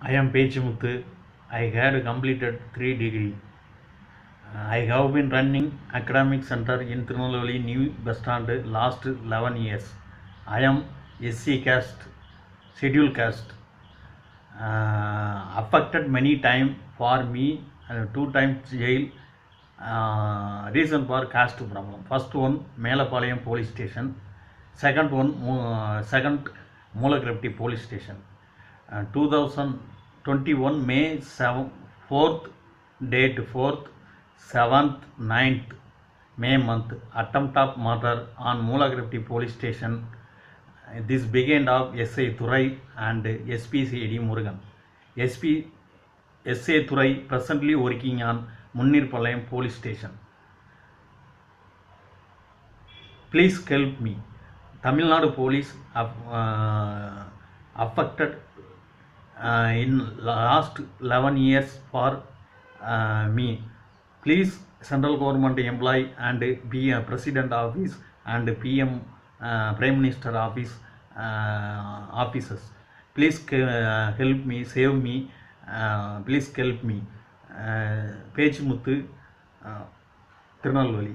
I am Pechimuthu. I had completed 3 degree. I have been running academic center in Tirunelveli New Bus Stand last 11 years. I am SC caste, scheduled caste. Affected many time for me, 2 times jail. Reason for caste problem. First one, Melapalayam police station. Second one, second Moolakrepti police station. 2021 May 4th date 4th 7th 9th May month attempt of murder on Moolakrepti police station. This began of S.A. Thurai and SP C.D. Murugan. S.A. Thurai presently working on Munnirpalayam police station. Please help me. Tamil Nadu police affected in last 11 years for me. Please, central government employee and PM president office and PM prime minister office officers, please help me, save me, please help me. Pechimuthu, Tirunelveli.